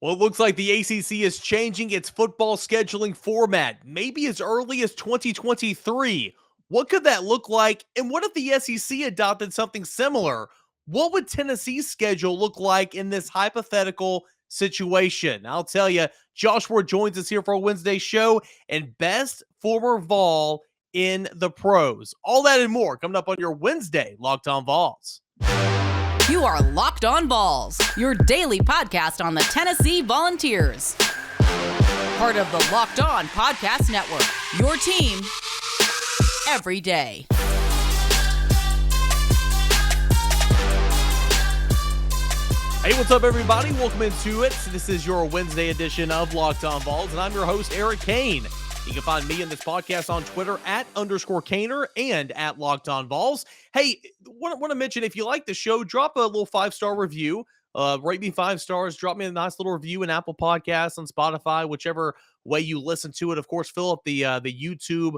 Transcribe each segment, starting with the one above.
Well, it looks like the ACC is changing its football scheduling format, maybe as early as 2023. What could that look like? And what if the SEC adopted something similar? What would Tennessee's schedule look like in this hypothetical situation? I'll tell you, Josh Ward joins us here for a Wednesday show, and best former Vol in the pros. All that and more coming up on your Wednesday Locked On Vols. You are Locked On Vols, your daily podcast on the Tennessee Volunteers. Part of the Locked On Podcast Network, your team every day. Hey, what's up, everybody? Welcome into it. This is your Wednesday edition of Locked On Vols, and I'm your host, Eric Kane. You can find me in this podcast on Twitter @_Kaner and @LockedOnVols. Hey, want to mention, if you like the show, drop a little 5-star review. Rate me 5 stars. Drop me a nice little review in Apple Podcasts, on Spotify, whichever way you listen to it. Of course, fill up the YouTube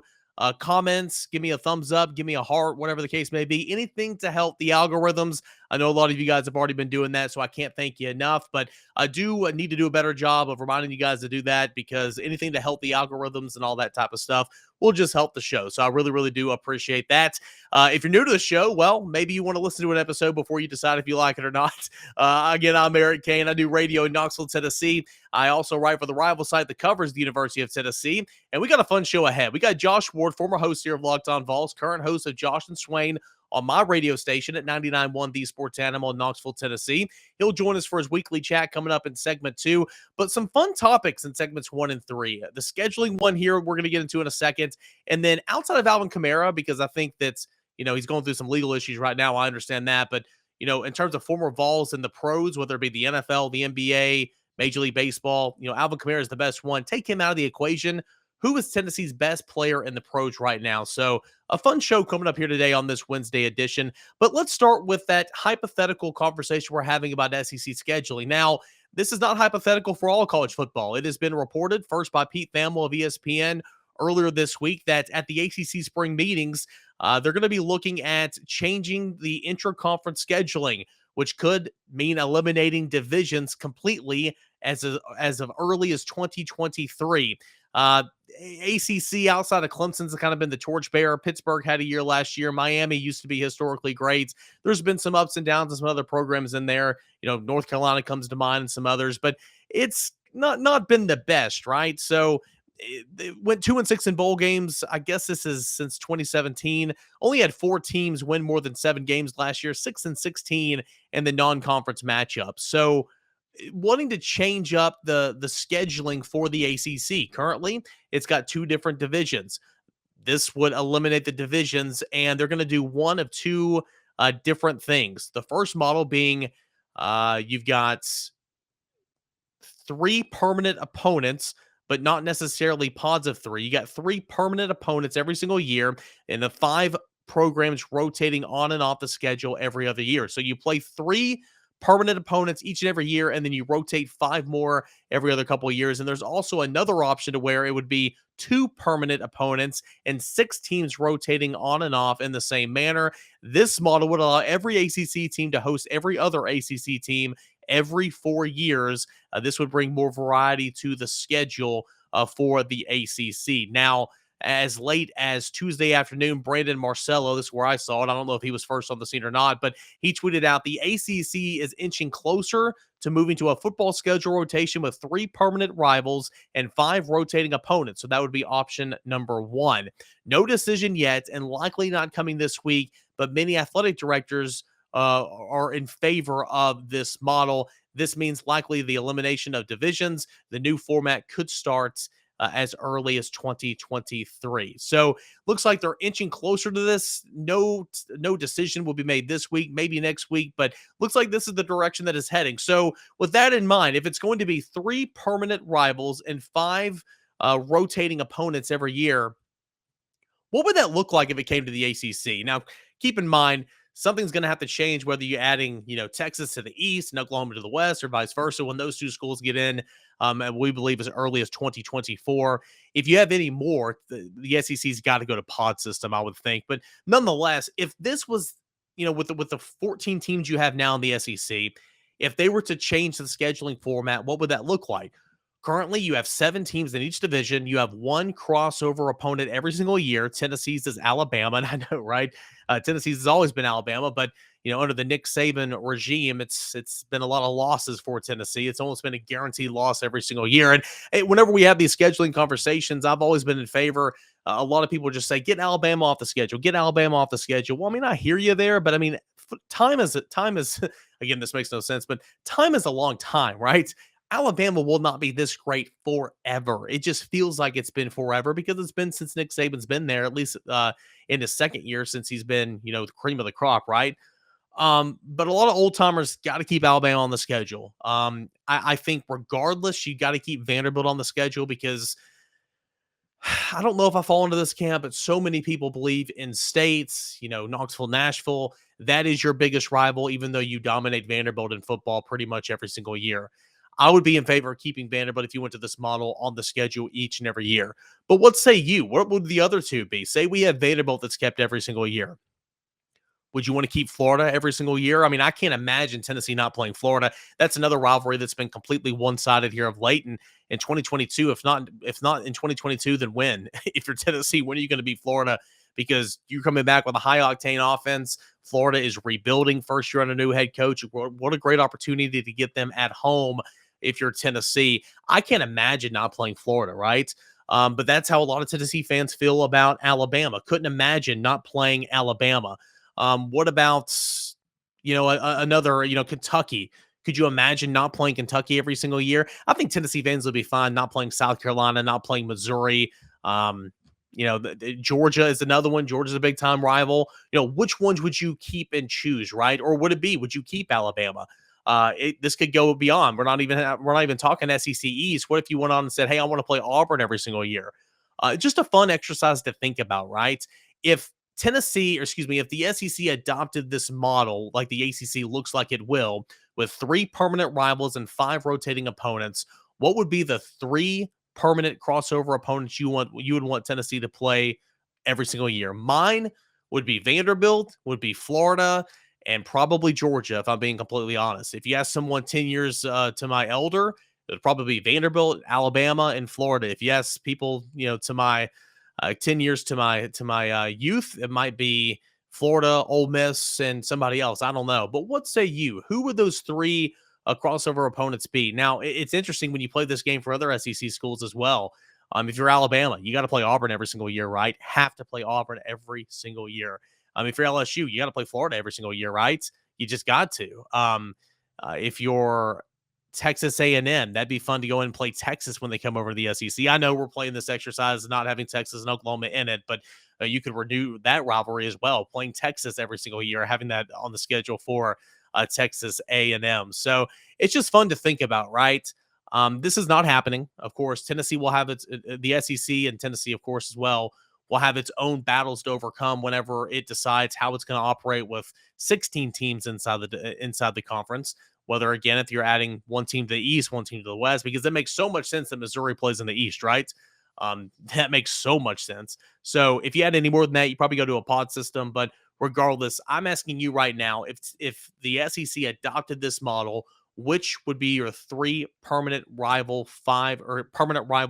comments. Give me a thumbs up. Give me a heart, whatever the case may be. Anything to help the algorithms. I know a lot of you guys have already been doing that, so I can't thank you enough. But I do need to do a better job of reminding you guys to do that, because anything to help the algorithms and all that type of stuff will just help the show. So I really, really do appreciate that. If you're new to the show, well, maybe you want to listen to an episode before you decide if you like it or not. Again, I'm Eric Kane. I do radio in Knoxville, Tennessee. I also write for the rival site that covers the University of Tennessee. And we got a fun show ahead. We got Josh Ward, former host here of Locked On Vols, current host of Josh and Swain on my radio station at 99.1 The Sports Animal in Knoxville, Tennessee. He'll join us for his weekly chat coming up in segment 2, but some fun topics in segments 1 and 3. The scheduling one here we're going to get into in a second, and then outside of Alvin Kamara, because I think that's, he's going through some legal issues right now. I understand that, but, in terms of former Vols and the pros, whether it be the NFL, the NBA, Major League Baseball, Alvin Kamara is the best one. Take him out of the equation. Who is Tennessee's best player in the pros right now? So a fun show coming up here today on this Wednesday edition. But let's start with that hypothetical conversation we're having about SEC scheduling. Now, this is not hypothetical for all college football. It has been reported first by Pete Thamel of ESPN earlier this week that at the ACC spring meetings, they're going to be looking at changing the intra-conference scheduling, which could mean eliminating divisions completely as of early as 2023. ACC outside of Clemson's kind of been the torchbearer. Pittsburgh had a year last year. Miami used to be historically great. There's been some ups and downs and some other programs in there. North Carolina comes to mind and some others, but it's not been the best, right? So they went 2-6 in bowl games. I guess this is since 2017. Only had 4 teams win more than 7 games last year, 6-16 in the non-conference matchups. So wanting to change up the scheduling for the ACC. Currently, it's got 2 different divisions. This would eliminate the divisions, and they're going to do one of 2 different things. The first model being you've got 3 permanent opponents, but not necessarily pods of 3. You got 3 permanent opponents every single year, and the 5 programs rotating on and off the schedule every other year. So you play 3 permanent opponents each and every year, and then you rotate 5 more every other couple of years. And there's also another option to where it would be 2 permanent opponents and 6 teams rotating on and off in the same manner. This model would allow every ACC team to host every other ACC team every 4 years. This would bring more variety to the schedule for the ACC. Now, as late as Tuesday afternoon, Brandon Marcello, this is where I saw it. I don't know if he was first on the scene or not, but he tweeted out the ACC is inching closer to moving to a football schedule rotation with 3 permanent rivals and 5 rotating opponents. So that would be option number 1. No decision yet, and likely not coming this week, but many athletic directors are in favor of this model. This means likely the elimination of divisions. The new format could start as early as 2023. So looks like they're inching closer to this. No decision will be made this week, maybe next week, but looks like this is the direction that is heading. So with that in mind, if it's going to be 3 permanent rivals and 5 rotating opponents every year, what would that look like if it came to the ACC? Now, keep in mind, something's going to have to change, whether you're adding, Texas to the east and Oklahoma to the west, or vice versa, when those 2 schools get in, and we believe as early as 2024. If you have any more, the SEC's got to go to pod system, I would think. But nonetheless, if this was, with the 14 teams you have now in the SEC, If they were to change the scheduling format, what would that look like? Currently, you have 7 teams in each division. You have one crossover opponent every single year. Tennessee's is Alabama, and I know, right? Tennessee's has always been Alabama, but under the Nick Saban regime, it's been a lot of losses for Tennessee. It's almost been a guaranteed loss every single year. And whenever we have these scheduling conversations, I've always been in favor. A lot of people just say, get Alabama off the schedule, get Alabama off the schedule. Well, I mean, I hear you there, but I mean, time is again, this makes no sense, but time is a long time, right? Alabama will not be this great forever. It just feels like it's been forever because it's been since Nick Saban's been there, at least in his second year since he's been, the cream of the crop, right? But a lot of old timers got to keep Alabama on the schedule. I think regardless, you got to keep Vanderbilt on the schedule because I don't know if I fall into this camp, but so many people believe in states, Knoxville, Nashville, that is your biggest rival, even though you dominate Vanderbilt in football pretty much every single year. I would be in favor of keeping Vanderbilt if you went to this model on the schedule each and every year. But what say you? What would the other two be? Say we have Vanderbilt that's kept every single year. Would you want to keep Florida every single year? I mean, I can't imagine Tennessee not playing Florida. That's another rivalry that's been completely one-sided here of late. And in 2022, if not in 2022, then when? If you're Tennessee, when are you going to beat Florida? Because you're coming back with a high-octane offense. Florida is rebuilding, first year on a new head coach. What a great opportunity to get them at home if you're Tennessee. I can't imagine not playing Florida, right? But that's how a lot of Tennessee fans feel about Alabama. Couldn't imagine not playing Alabama. What about, another, Kentucky? Could you imagine not playing Kentucky every single year? I think Tennessee fans would be fine not playing South Carolina, not playing Missouri. Georgia is another one. Georgia's a big time rival. Which ones would you keep and choose, right? Or would it be? Would you keep Alabama? This could go beyond. We're not even talking SEC East. What if you went on and said, "Hey, I want to play Auburn every single year"? Just a fun exercise to think about, right? If if the SEC adopted this model like the ACC looks like it will, with 3 permanent rivals and 5 rotating opponents, what would be the 3 permanent crossover opponents you would want Tennessee to play every single year? Mine would be Vanderbilt, would be Florida, and probably Georgia, if I'm being completely honest. If you ask someone 10 years to my elder, it would probably be Vanderbilt, Alabama, and Florida. If you ask people, to my 10 years to my youth, it might be Florida, Ole Miss, and somebody else. I don't know. But what say you? Who would those 3 crossover opponents be? Now, it's interesting when you play this game for other SEC schools as well. If you're Alabama, you got to play Auburn every single year, right? Have to play Auburn every single year. If you're LSU, you got to play Florida every single year, right? You just got to. If you're Texas A&M, that'd be fun to go in and play Texas when they come over to the SEC. I know we're playing this exercise not having Texas and Oklahoma in it, but you could renew that rivalry as well, playing Texas every single year, having that on the schedule for Texas A&M. So it's just fun to think about, right? This is not happening. Of course, Tennessee will have the SEC and Tennessee, of course, as well, will have its own battles to overcome whenever it decides how it's going to operate with 16 teams inside the conference. Whether, again, if you're adding one team to the East, one team to the West, because it makes so much sense that Missouri plays in the East, right? That makes so much sense. So if you add any more than that, you probably go to a pod system. But regardless, I'm asking you right now, if the SEC adopted this model, which would be your 3 permanent rival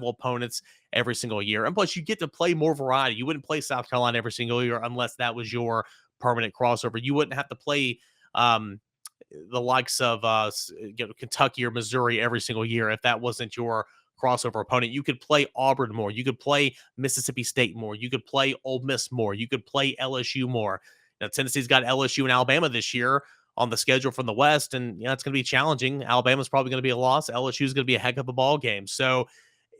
opponents every single year? And plus, you get to play more variety. You wouldn't play South Carolina every single year unless that was your permanent crossover. You wouldn't have to play the likes of Kentucky or Missouri every single year if that wasn't your crossover opponent. You could play Auburn more. You could play Mississippi State more. You could play Ole Miss more. You could play LSU more. Now, Tennessee's got LSU and Alabama this year on the schedule from the West, and it's going to be challenging. Alabama's probably going to be a loss. LSU is going to be a heck of a ball game. So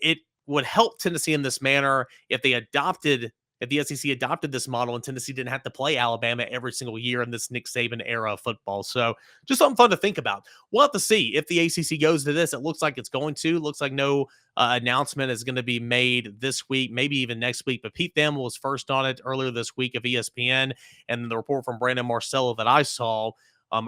it would help Tennessee in this manner if the SEC adopted this model and Tennessee didn't have to play Alabama every single year in this Nick Saban era of football. So just something fun to think about. We'll have to see if the ACC goes to this. It looks like it's going to. Looks like no announcement is going to be made this week, maybe even next week. But Pete Thamel was first on it earlier this week of ESPN. And the report from Brandon Marcello that I saw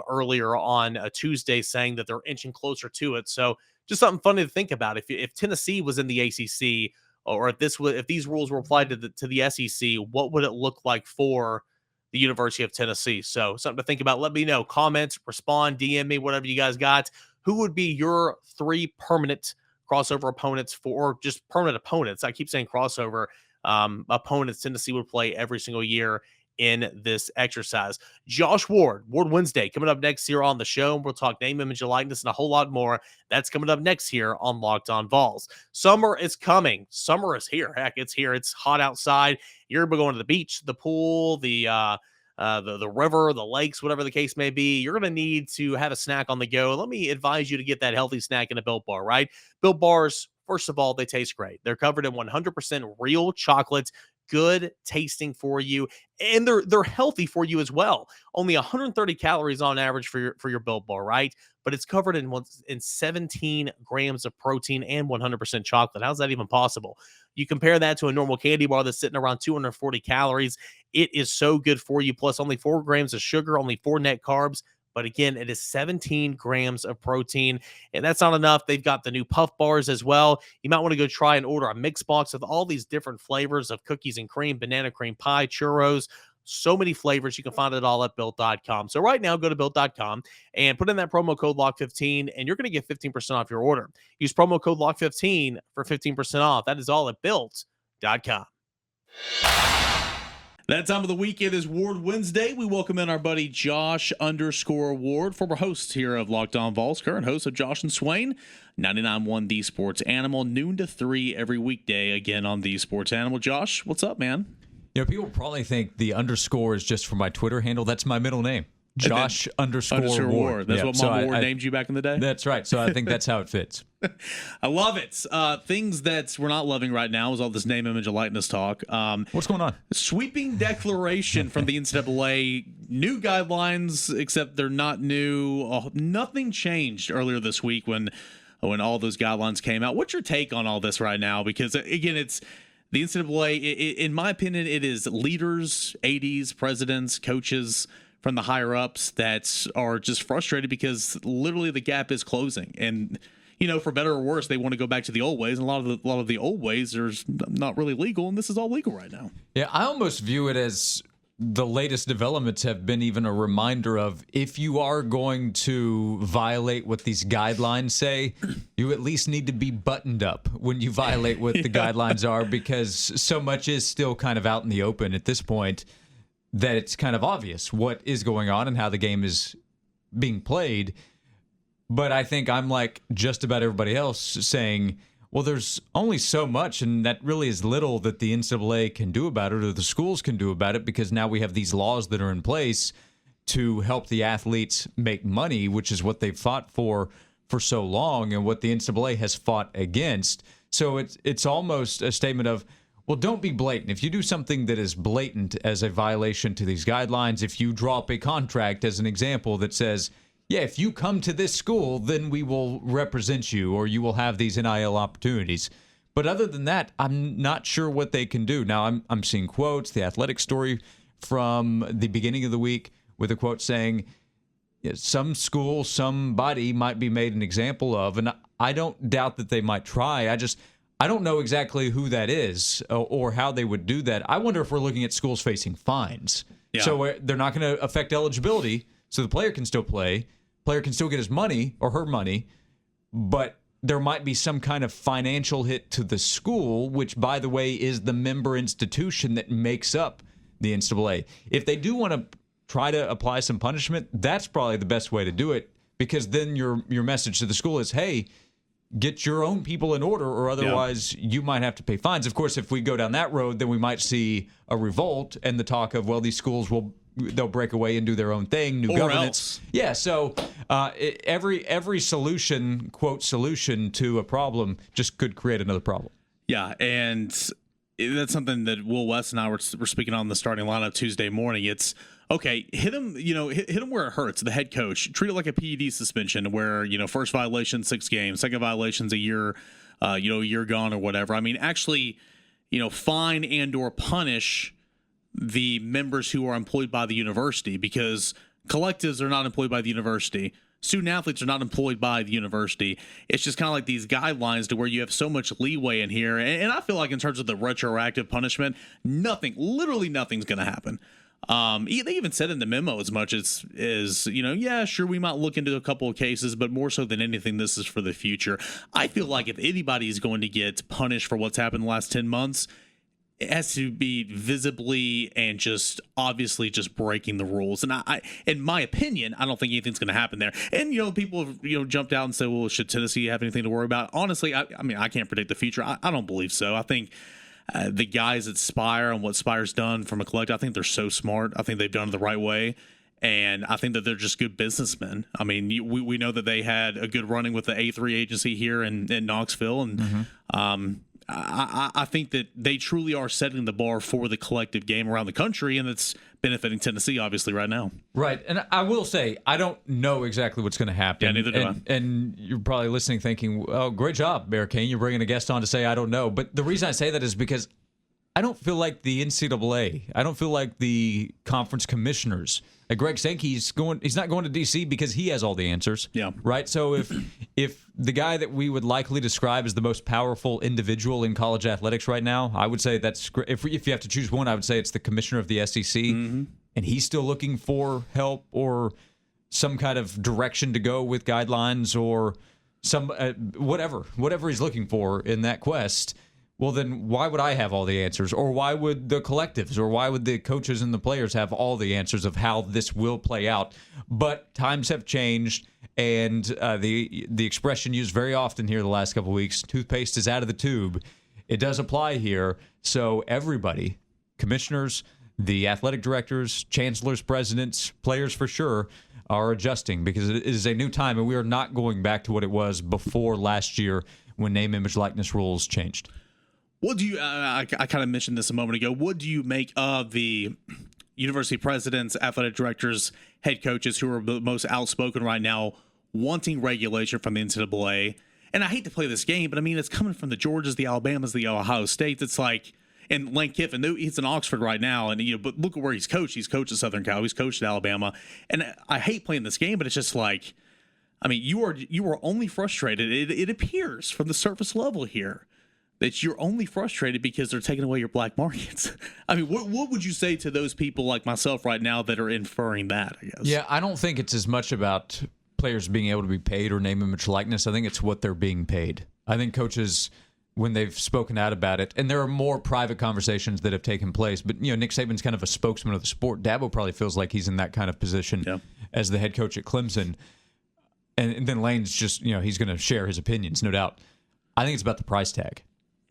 earlier on a Tuesday saying that they're inching closer to it. So just something funny to think about. If Tennessee was in the ACC, or if these rules were applied to the SEC, what would it look like for the University of Tennessee. So something to think about. Let me know. Comment, respond, DM me, whatever you guys got. Who would be your 3 permanent crossover opponents or just permanent opponents? I keep saying crossover opponents Tennessee would play every single year in this exercise. Josh Ward Wednesday, coming up next here on the show. We'll talk name, image, and likeness and a whole lot more. That's coming up next here on Locked On Vols. Summer is coming. Summer is here. Heck, it's here. It's hot outside. You're going to the beach, the pool, the river, the lakes, whatever the case may be. You're going to need to have a snack on the go. Let me advise you to get that healthy snack in a Built Bar, right? Built Bars, first of all, they taste great. They're covered in 100% real chocolate, good tasting for you, and they're healthy for you as well. Only 130 calories on average for your Built Bar, right? But it's covered in 17 grams of protein and 100% chocolate. How's that even possible? You compare that to a normal candy bar that's sitting around 240 calories. It is so good for you. Plus, only 4 grams of sugar, only 4 net carbs. But again, it is 17 grams of protein, and that's not enough. They've got the new puff bars as well. You might want to go try and order a mix box with all these different flavors of cookies and cream, banana cream pie, churros, so many flavors. You can find it all at Built.com. So right now, go to Built.com and put in that promo code LOCK15, and you're going to get 15% off your order. Use promo code LOCK15 for 15% off. That is all at Built.com. That time of the week, it is Ward Wednesday. We welcome in our buddy Josh_Ward, former host here of Locked On Vols, current host of Josh and Swain, 99.1 The Sports Animal, noon to 3 every weekday, again on The Sports Animal. Josh, what's up, man? You know, people probably think the underscore is just for my Twitter handle. That's my middle name. Josh_Ward. That's what Mama Ward named you back in the day? That's right. So I think that's how it fits. I love it. Things that we're not loving right now is all this name, image, and likeness talk. What's going on? Sweeping declaration from the NCAA. New guidelines, except they're not new. Nothing changed earlier this week when all those guidelines came out. What's your take on all this right now? Because, again, it's the NCAA, in my opinion, it is leaders, ADs, presidents, coaches from the higher ups that are just frustrated because literally the gap is closing. And, you know, for better or worse, they want to go back to the old ways. And a lot of the old ways are not really legal. And this is all legal right now. Yeah, I almost view it as the latest developments have been even a reminder of, if you are going to violate what these guidelines say, you at least need to be buttoned up when you violate what the guidelines are, because so much is still kind of out in the open at this point that it's kind of obvious what is going on and how the game is being played. But I think I'm like just about everybody else saying, well, there's only so much, and that really is little that the NCAA can do about it or the schools can do about it, because now we have these laws that are in place to help the athletes make money, which is what they've fought for so long and what the NCAA has fought against. So it's almost a statement of, well, don't be blatant. If you do something that is blatant as a violation to these guidelines, if you draw up a contract as an example that says, yeah, if you come to this school, then we will represent you or you will have these NIL opportunities. But other than that, I'm not sure what they can do. Now, I'm seeing quotes, the Athletic story from the beginning of the week with a quote saying, yeah, some school, somebody might be made an example of, and I don't doubt that they might try. I don't know exactly who that is or how they would do that. I wonder if we're looking at schools facing fines. Yeah. So they're not going to affect eligibility, so the player can still play. Player can still get his money or her money, but there might be some kind of financial hit to the school, which, by the way, is the member institution that makes up the NCAA. If they do want to try to apply some punishment, that's probably the best way to do it, because then your message to the school is, hey, get your own people in order, or otherwise you might have to pay fines. Of course, if we go down that road, then we might see a revolt and the talk of, well, these schools they'll break away and do their own thing, new governance. Yeah, so every solution, quote, solution to a problem just could create another problem. Yeah, and that's something that Will West and I were speaking on the starting lineup Tuesday morning. It's, okay, hit him where it hurts, the head coach. Treat it like a PED suspension where, first violation, 6 games, second violation's a year, a year gone or whatever. I mean, actually, fine and or punish the members who are employed by the university, because collectives are not employed by the university. Student athletes are not employed by the university. It's just kind of like these guidelines to where you have so much leeway in here. And I feel like in terms of the retroactive punishment, literally nothing's going to happen. They even said in the memo as much as yeah, sure, we might look into a couple of cases, but more so than anything, this is for the future. I feel like if anybody is going to get punished for what's happened the last 10 months, it has to be visibly and just obviously just breaking the rules. And I in my opinion, I don't think anything's going to happen there. And, people have, jumped out and said, well, should Tennessee have anything to worry about? Honestly, I mean, I can't predict the future. I don't believe so. I think the guys at Spire and what Spire's done from a collective, I think they're so smart. I think they've done it the right way. And I think that they're just good businessmen. I mean, we know that they had a good running with the A3 agency here in Knoxville. And I think that they truly are setting the bar for the collective game around the country, and it's benefiting Tennessee, obviously, right now. Right. And I will say, I don't know exactly what's going to happen. Yeah, neither do I. And you're probably listening thinking, oh, great job, Bear Kane. You're bringing a guest on to say, I don't know. But the reason I say that is because I don't feel like the NCAA, I don't feel like the conference commissioners, like Greg Sankey's he's not going to D.C. because he has all the answers. Yeah. Right? So if the guy that we would likely describe as the most powerful individual in college athletics right now, I would say that's, if you have to choose one, I would say it's the commissioner of the SEC. And he's still looking for help or some kind of direction to go with guidelines or some whatever he's looking for in that quest. Well, then why would I have all the answers? Or why would the collectives or why would the coaches and the players have all the answers of how this will play out? But times have changed, and the expression used very often here the last couple of weeks, toothpaste is out of the tube. It does apply here. So everybody, commissioners, the athletic directors, chancellors, presidents, players for sure, are adjusting because it is a new time, and we are not going back to what it was before last year when name, image, likeness rules changed. What do you, I kind of mentioned this a moment ago, what do you make of the university presidents, athletic directors, head coaches who are the most outspoken right now wanting regulation from the NCAA? And I hate to play this game, but I mean, it's coming from the Georgias, the Alabamas, the Ohio States. It's like, and Lane Kiffin, he's in Oxford right now, and but look at where he's coached. He's coached at Southern Cal. He's coached at Alabama. And I hate playing this game, but it's just like, I mean, you are only frustrated. It appears from the surface level here that you're only frustrated because they're taking away your black markets. I mean, what would you say to those people like myself right now that are inferring that, I guess? Yeah, I don't think it's as much about players being able to be paid or name, image, likeness. I think it's what they're being paid. I think coaches, when they've spoken out about it, and there are more private conversations that have taken place, but, Nick Saban's kind of a spokesman of the sport. Dabo probably feels like he's in that kind of position as the head coach at Clemson. And then Lane's just, he's going to share his opinions, no doubt. I think it's about the price tag.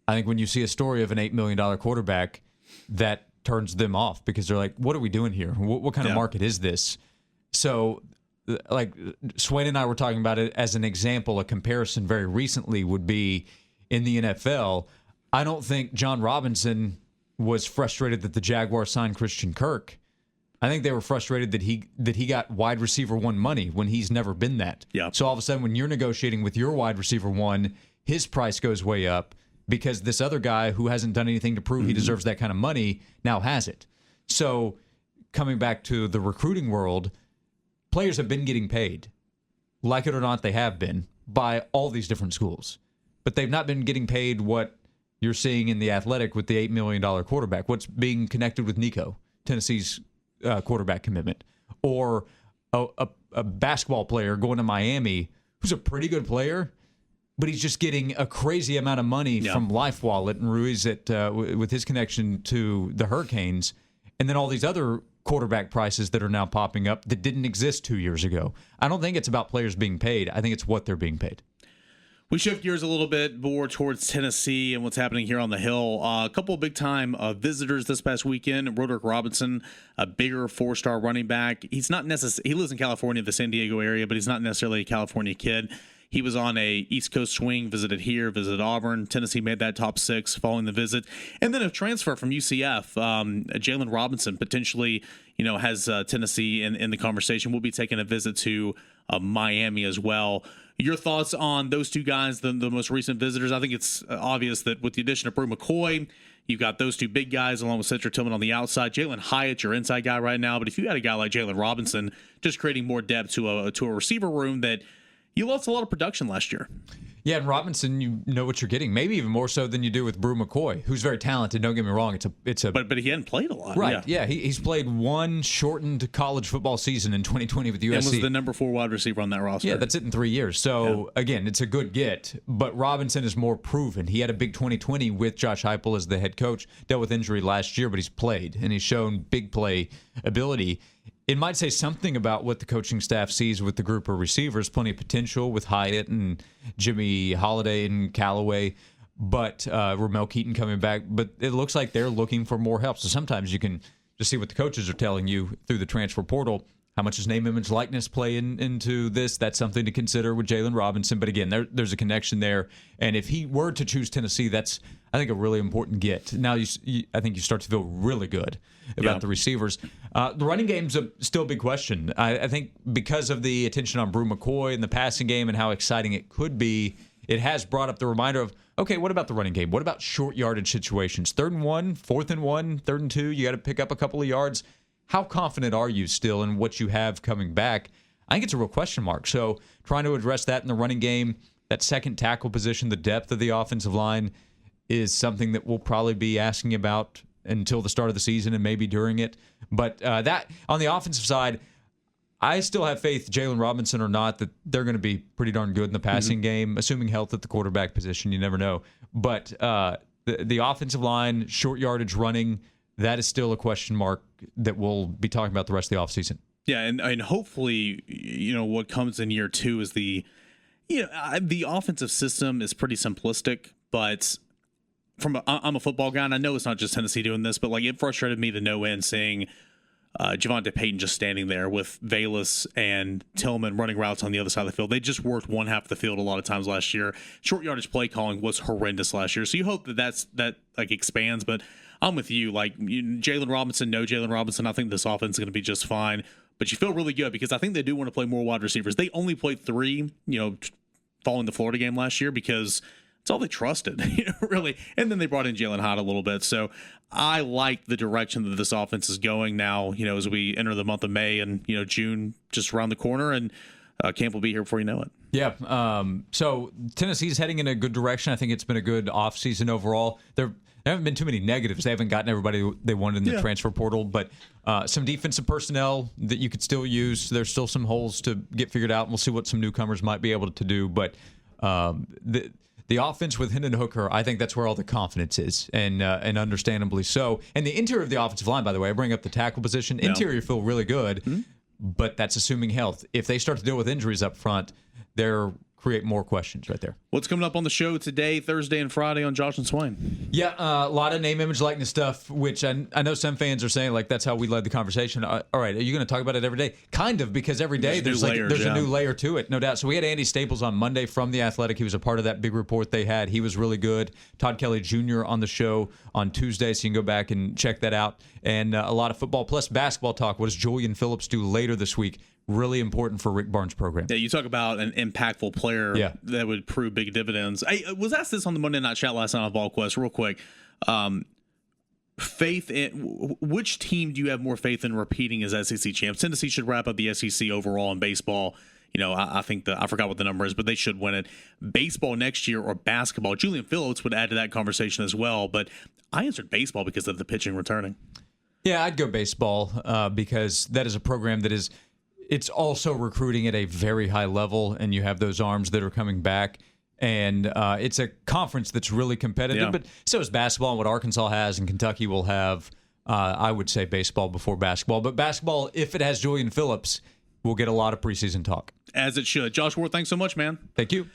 I think when you see a story of an $8 million quarterback, that turns them off because they're like, what are we doing here? What kind of market is this? So, like, Swain and I were talking about it as an example. A comparison very recently would be in the NFL. I don't think John Robinson was frustrated that the Jaguars signed Christian Kirk. I think they were frustrated that he got wide receiver one money when he's never been that. Yeah. So all of a sudden, when you're negotiating with your wide receiver one, his price goes way up, because this other guy who hasn't done anything to prove he deserves that kind of money now has it. So coming back to the recruiting world, players have been getting paid, like it or not, they have been, by all these different schools. But they've not been getting paid what you're seeing in the Athletic with the $8 million quarterback. What's being connected with Nico, Tennessee's quarterback commitment. Or a basketball player going to Miami who's a pretty good player, but he's just getting a crazy amount of money from Life Wallet and Ruiz with his connection to the Hurricanes, and then all these other quarterback prices that are now popping up that didn't exist 2 years ago. I don't think it's about players being paid. I think it's what they're being paid. We shift gears a little bit more towards Tennessee and what's happening here on the Hill. A couple of big-time visitors this past weekend. Roderick Robinson, a bigger four-star running back. He's not necessarily, he lives in California, the San Diego area, but he's not necessarily a California kid. He was on a East Coast swing, visited Auburn. Tennessee made that top six following the visit. And then a transfer from UCF, Jalen Robinson, potentially, has Tennessee in the conversation. We'll be taking a visit to Miami as well. Your thoughts on those two guys, the most recent visitors? I think it's obvious that with the addition of Brew McCoy, you've got those two big guys along with Cedric Tillman on the outside. Jalen Hyatt, your inside guy right now. But if you had a guy like Jalen Robinson, just creating more depth to a receiver room that you lost a lot of production last year. Yeah, and Robinson, you know what you're getting, maybe even more so than you do with Brew McCoy, who's very talented. Don't get me wrong; it's a but he hadn't played a lot, right? Yeah, he's played one shortened college football season in 2020 with USC, and was the number 4 wide receiver on that roster. Yeah, that's it in 3 years. So again, it's a good get, but Robinson is more proven. He had a big 2020 with Josh Heupel as the head coach. Dealt with injury last year, but he's played and he's shown big play ability. It might say something about what the coaching staff sees with the group of receivers. Plenty of potential with Hyatt and Jimmy Holiday and Callaway, but Ramel Keaton coming back. But it looks like they're looking for more help. So sometimes you can just see what the coaches are telling you through the transfer portal. How much does name, image, likeness play into this? That's something to consider with Jalen Robinson. But again, there's a connection there. And if he were to choose Tennessee, that's, I think, a really important get. Now, I think you start to feel really good about the receivers. The running game's still a big question. I think because of the attention on Brew McCoy and the passing game and how exciting it could be, it has brought up the reminder of, okay, what about the running game? What about short yardage situations? 3rd and 1, 4th and 1, 3rd and 2, you got to pick up a couple of yards. How confident are you still in what you have coming back? I think it's a real question mark. So trying to address that in the running game, that second tackle position, the depth of the offensive line is something that we'll probably be asking about until the start of the season and maybe during it. But that on the offensive side, I still have faith, Jalen Robinson or not, that they're going to be pretty darn good in the passing game, assuming health at the quarterback position. You never know. But the offensive line, short yardage running, that is still a question mark that we'll be talking about the rest of the offseason. Yeah, and hopefully, what comes in year 2 is the offensive system is pretty simplistic, but I'm a football guy, and I know it's not just Tennessee doing this, but it frustrated me to no end seeing Javonte Payton just standing there with Valus and Tillman running routes on the other side of the field. They just worked one half of the field a lot of times last year. Short yardage play calling was horrendous last year, so you hope that expands, but I'm with you. Jalen Robinson, no Jalen Robinson, I think this offense is going to be just fine. But you feel really good because I think they do want to play more wide receivers. They only played 3, following the Florida game last year because it's all they trusted, really. And then they brought in Jalen Hyatt a little bit. So I like the direction that this offense is going now, as we enter the month of May and, June just around the corner. And camp will be here before you know it. Yeah. So Tennessee's heading in a good direction. I think it's been a good offseason overall. There haven't been too many negatives. They haven't gotten everybody they wanted in the transfer portal, but some defensive personnel that you could still use. There's still some holes to get figured out, and we'll see what some newcomers might be able to do. But the offense with Hendon Hooker, I think that's where all the confidence is, and understandably so. And the interior of the offensive line, by the way, I bring up the tackle position. Interior feel really good, but that's assuming health. If they start to deal with injuries up front, they're create more questions right there. What's coming up on the show today, Thursday and Friday on Josh and Swain? Yeah, a lot of name, image, likeness stuff, which I know some fans are saying, that's how we led the conversation. All right, are you going to talk about it every day? Kind of, because every day there's a new layer to it, no doubt. So we had Andy Staples on Monday from The Athletic. He was a part of that big report they had. He was really good. Todd Kelly Jr. on the show on Tuesday, so you can go back and check that out. And a lot of football plus basketball talk. What does Julian Phillips do later this week? Really important for Rick Barnes' program. Yeah, you talk about an impactful player that would prove big dividends. I was asked this on the Monday Night Chat last night on VolQuest, real quick. Faith in which team do you have more faith in repeating as SEC champs? Tennessee should wrap up the SEC overall in baseball. I think I forgot what the number is, but they should win it. Baseball next year or basketball? Julian Phillips would add to that conversation as well, but I answered baseball because of the pitching returning. Yeah, I'd go baseball because that is a program that is. It's also recruiting at a very high level, and you have those arms that are coming back. And it's a conference that's really competitive, but so is basketball. And what Arkansas has and Kentucky will have, I would say baseball before basketball. But basketball, if it has Julian Phillips, we'll get a lot of preseason talk. As it should. Josh Ward, thanks so much, man. Thank you.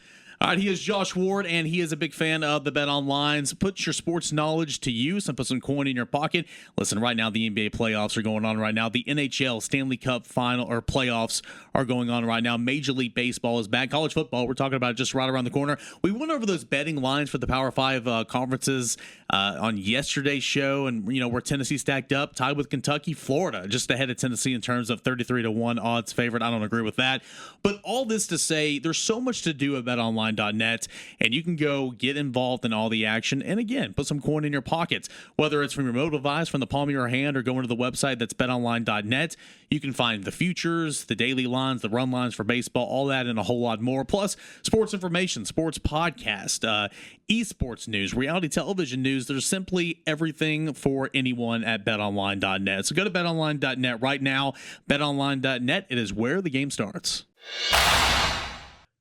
All right, he is Josh Ward, and he is a big fan of the BetOnline. So put your sports knowledge to use and put some coin in your pocket. Listen, right now the NBA playoffs are going on right now. The NHL Stanley Cup final or playoffs are going on right now. Major League Baseball is back. College football, we're talking about just right around the corner. We went over those betting lines for the Power 5 conferences on yesterday's show, and where Tennessee stacked up, tied with Kentucky, Florida, just ahead of Tennessee in terms of 33-1 odds favorite. I don't agree with that. But all this to say, there's so much to do at BetOnline betonline.net, and you can go get involved in all the action. And again, put some coin in your pockets, whether it's from your mobile device, from the palm of your hand, or going to the website that's betonline.net. You can find the futures, the daily lines, the run lines for baseball, all that and a whole lot more. Plus, sports information, sports podcast, esports news, reality television news. There's simply everything for anyone at betonline.net. So go to betonline.net right now. Betonline.net, it is where the game starts.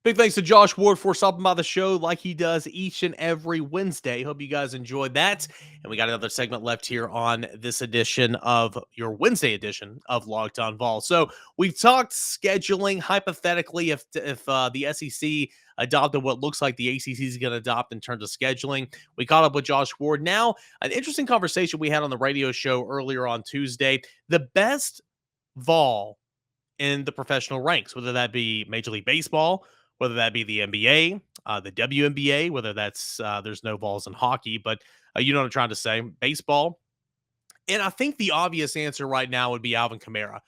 Big thanks to Josh Ward for stopping by the show like he does each and every Wednesday. Hope you guys enjoyed that. And we got another segment left here on this edition of your Wednesday edition of Locked On Vols. So we've talked scheduling hypothetically if the SEC adopted what looks like the ACC is going to adopt in terms of scheduling. We caught up with Josh Ward. Now, an interesting conversation we had on the radio show earlier on Tuesday. The best Vol in the professional ranks, whether that be Major League Baseball, whether that be the NBA, the WNBA, whether that's there's no Vols in hockey, but you know what I'm trying to say, baseball. And I think the obvious answer right now would be Alvin Kamara.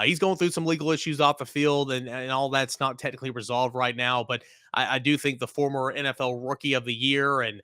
He's going through some legal issues off the field, and all that's not technically resolved right now. But I do think the former NFL Rookie of the Year and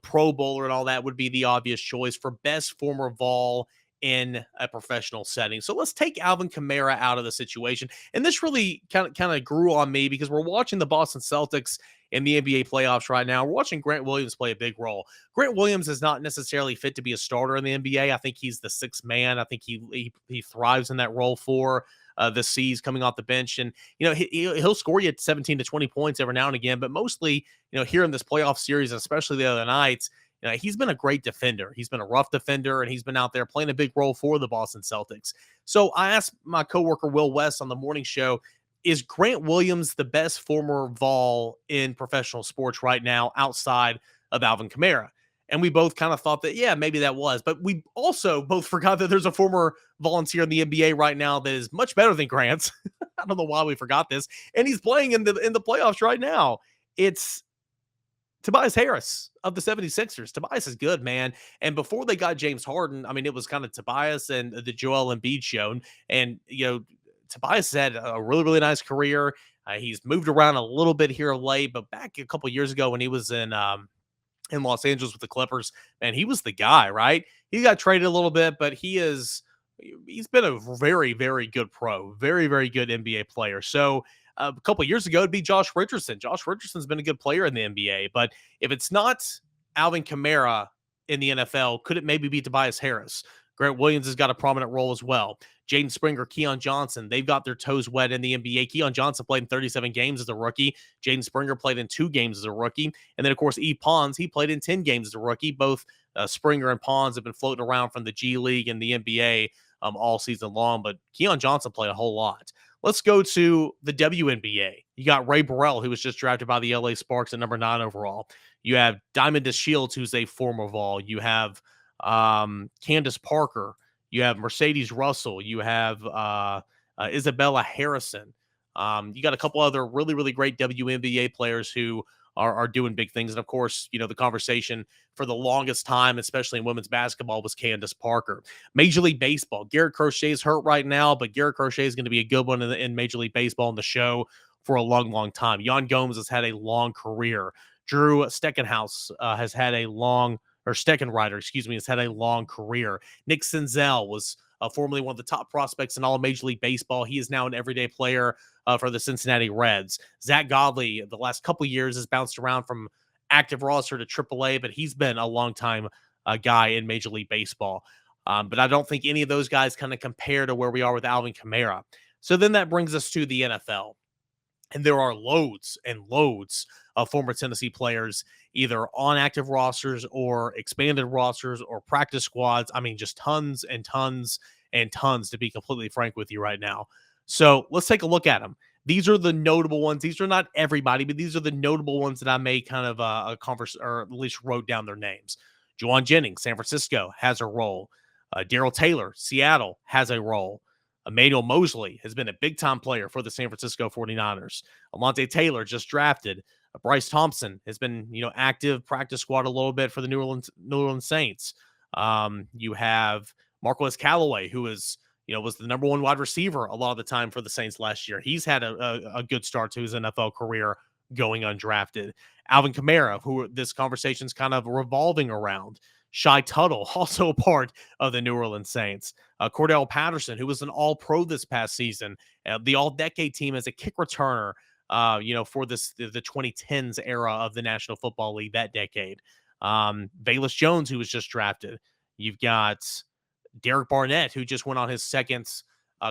Pro Bowler and all that would be the obvious choice for best former Vol in a professional setting. So let's take Alvin Kamara out of the situation. And this really kind of grew on me because we're watching the Boston Celtics in the NBA playoffs right now. We're watching Grant Williams play a big role. Grant Williams is not necessarily fit to be a starter in the NBA. I think he's the sixth man. I think he thrives in that role for the C's coming off the bench. And, you know, he'll score you 17 to 20 points every now and again, but mostly, you know, here in this playoff series, especially the other nights, he's been a great defender. He's been a rough defender, and he's been out there playing a big role for the Boston Celtics. So I asked my coworker Will West on the morning show, is Grant Williams the best former Vol in professional sports right now outside of Alvin Kamara? And we both kind of thought that, yeah, maybe that was. But we also both forgot that there's a former volunteer in the NBA right now that is much better than Grant. I don't know why we forgot this. And he's playing in the playoffs right now. It's Tobias Harris of the 76ers. Tobias is good, man. And before they got James Harden, I mean, it was kind of Tobias and the Joel Embiid show. And, you know, Tobias had a really, really nice career. He's moved around a little bit here of late, but back a couple years ago when he was in Los Angeles with the Clippers, man, he was the guy, right? He got traded a little bit, but he's been a very, very good pro, very, very good NBA player. So a couple of years ago, it'd be Josh Richardson. Josh Richardson's been a good player in the NBA, but if it's not Alvin Kamara in the NFL, could it maybe be Tobias Harris? Grant Williams has got a prominent role as well. Jaden Springer, Keon Johnson, they've got their toes wet in the NBA. Keon Johnson played in 37 games as a rookie. Jaden Springer played in 2 games as a rookie. And then, of course, E. Pons, he played in 10 games as a rookie. Both Springer and Pons have been floating around from the G League and the NBA all season long, but Keon Johnson played a whole lot. Let's go to the WNBA. You got Ray Burrell, who was just drafted by the LA Sparks at number 9 overall. You have Diamond DeShields, who's a former Vol. You have Candace Parker. You have Mercedes Russell. You have Isabella Harrison. You got a couple other really, really great WNBA players who are doing big things. And of course, you know, the conversation for the longest time, especially in women's basketball, was Candace Parker. Major League Baseball. Garrett Crochet is hurt right now, but Garrett Crochet is going to be a good one in Major League Baseball in the show for a long, long time. Jan Gomes has had a long career. Drew Steckenhouse has had a long, or Steckenrider, excuse me, has had a long career. Nick Senzel was formerly one of the top prospects in all of Major League Baseball. He is now an everyday player for the Cincinnati Reds. Zach Godley, the last couple years, has bounced around from active roster to AAA, but he's been a long time guy in Major League Baseball. But I don't think any of those guys kind of compare to where we are with Alvin Kamara. So then that brings us to the NFL. And there are loads and loads of former Tennessee players, either on active rosters or expanded rosters or practice squads. I mean, just tons and tons and tons, to be completely frank with you right now. So let's take a look at them. These are the notable ones. These are not everybody, but these are the notable ones that I made kind of a converse, or at least wrote down their names. Juwan Jennings, San Francisco, has a role. Darrell Taylor, Seattle, has a role. Emmanuel Mosley has been a big-time player for the San Francisco 49ers. Alontae Taylor just drafted. Bryce Thompson has been, active practice squad a little bit for the New Orleans Saints. You have Marquez Callaway, who is, was the number 1 wide receiver a lot of the time for the Saints last year. He's had a good start to his NFL career going undrafted. Alvin Kamara, who this conversation's kind of revolving around. Shy Tuttle, also a part of the New Orleans Saints. Cordell Patterson, who was an all-pro this past season, the all-decade team as a kick returner, for the 2010s era of the National Football League that decade. Velus Jones, who was just drafted. You've got Derek Barnett, who just went on his second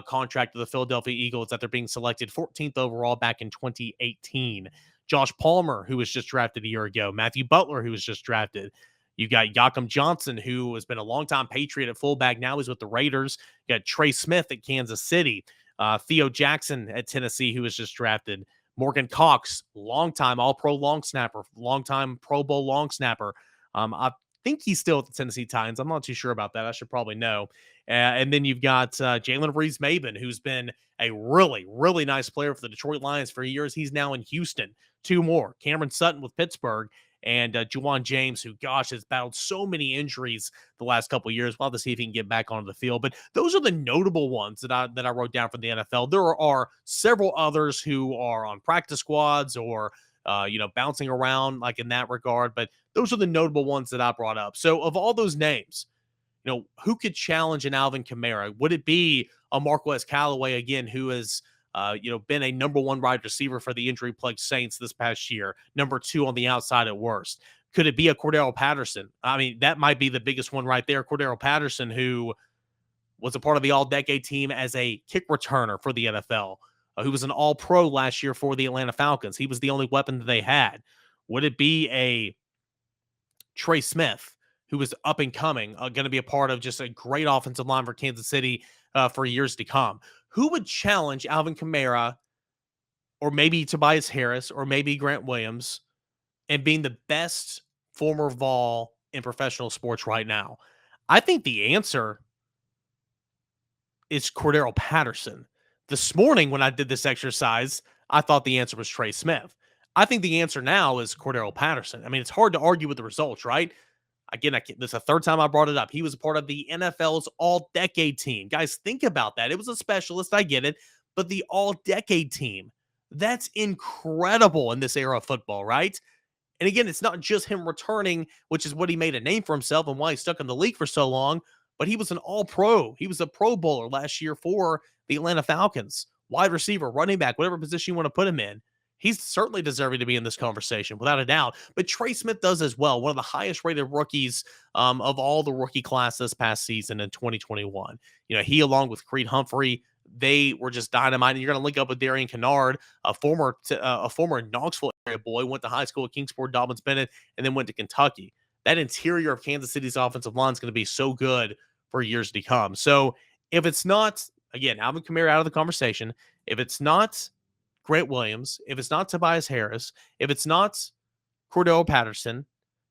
contract to the Philadelphia Eagles after being selected 14th overall back in 2018. Josh Palmer, who was just drafted a year ago. Matthew Butler, who was just drafted. You've got Yakum Johnson, who has been a longtime Patriot at fullback. Now he's with the Raiders. You got Trey Smith at Kansas City. Theo Jackson at Tennessee, who was just drafted. Morgan Cox, longtime All-Pro long snapper, longtime Pro Bowl long snapper. I think he's still at the Tennessee Titans. I'm not too sure about that. I should probably know. And then you've got Jalen Reeves-Maybin, who's been a really, really nice player for the Detroit Lions for years. He's now in Houston. Two more. Cameron Sutton with Pittsburgh. And Juwan James, who, gosh, has battled so many injuries the last couple of years. We'll have to see if he can get back onto the field. But those are the notable ones that I wrote down from the NFL. There are several others who are on practice squads or, bouncing around like in that regard. But those are the notable ones that I brought up. So of all those names, who could challenge an Alvin Kamara? Would it be a Marquez Callaway again, who has been a number one wide receiver for the injury-plagued Saints this past year, number 2 on the outside at worst? Could it be a Cordell Patterson? I mean, that might be the biggest one right there. Cordell Patterson, who was a part of the all-decade team as a kick returner for the NFL, who was an all-pro last year for the Atlanta Falcons. He was the only weapon that they had. Would it be a Trey Smith, who was up and coming, going to be a part of just a great offensive line for Kansas City for years to come? Who would challenge Alvin Kamara or maybe Tobias Harris or maybe Grant Williams and being the best former Vol in professional sports right now? I think the answer is Cordell Patterson. This morning when I did this exercise, I thought the answer was Trey Smith. I think the answer now is Cordell Patterson. I mean, it's hard to argue with the results, right? Again, this is the third time I brought it up. He was a part of the NFL's all-decade team. Guys, think about that. It was a specialist, I get it, but the all-decade team, that's incredible in this era of football, right? And again, it's not just him returning, which is what he made a name for himself and why he stuck in the league for so long, but he was an all-pro. He was a Pro Bowler last year for the Atlanta Falcons. Wide receiver, running back, whatever position you want to put him in. He's certainly deserving to be in this conversation, without a doubt. But Trey Smith does as well. One of the highest-rated rookies of all the rookie class this past season in 2021. He, along with Creed Humphrey, they were just dynamite. And you're going to link up with Darian Kennard, a former Knoxville area boy, went to high school at Kingsport, Dobbins Bennett, and then went to Kentucky. That interior of Kansas City's offensive line is going to be so good for years to come. So if it's not, again, Alvin Kamara out of the conversation, if it's not Grant Williams, if it's not Tobias Harris, if it's not Cordell Patterson,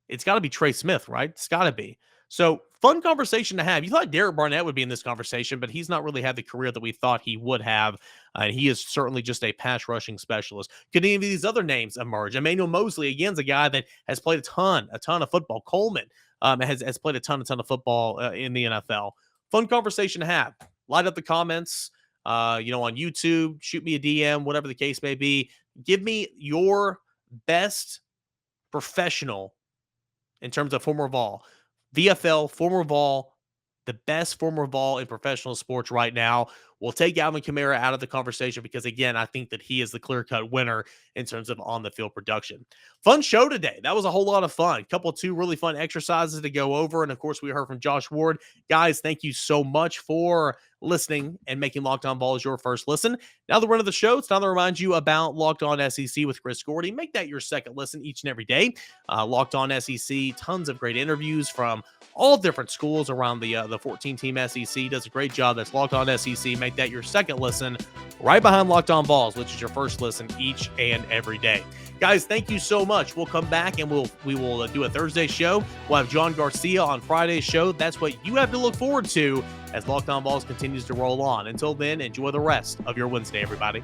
it's got to be Trey Smith, right? It's got to be. So fun conversation to have. You thought Derek Barnett would be in this conversation, but he's not really had the career that we thought he would have. And he is certainly just a pass rushing specialist. Could any of these other names emerge? Emmanuel Mosley, again, is a guy that has played a ton of football. Coleman has played a ton of football in the NFL. Fun conversation to have. Light up the comments. On YouTube, shoot me a DM, whatever the case may be. Give me your best professional in terms of former Vol. VFL, former Vol, the best former Vol in professional sports right now. We'll take Alvin Kamara out of the conversation because, again, I think that he is the clear-cut winner in terms of on-the-field production. Fun show today. That was a whole lot of fun. Two really fun exercises to go over. And, of course, we heard from Josh Ward. Guys, thank you so much for listening and making Locked On Vols your first listen. Now the run of the show, it's time to remind you about Locked On SEC with Chris Gordy. Make that your second listen each and every day. Locked On SEC, tons of great interviews from all different schools around the 14-team SEC. Does a great job. That's Locked On SEC. Make that your second listen right behind Locked On Vols, which is your first listen each and every day. Guys, thank you so much. We'll come back and we will do a Thursday show. We'll have John Garcia on Friday's show. That's what you have to look forward to as Locked On Vols continues to roll on. Until then, enjoy the rest of your Wednesday, everybody.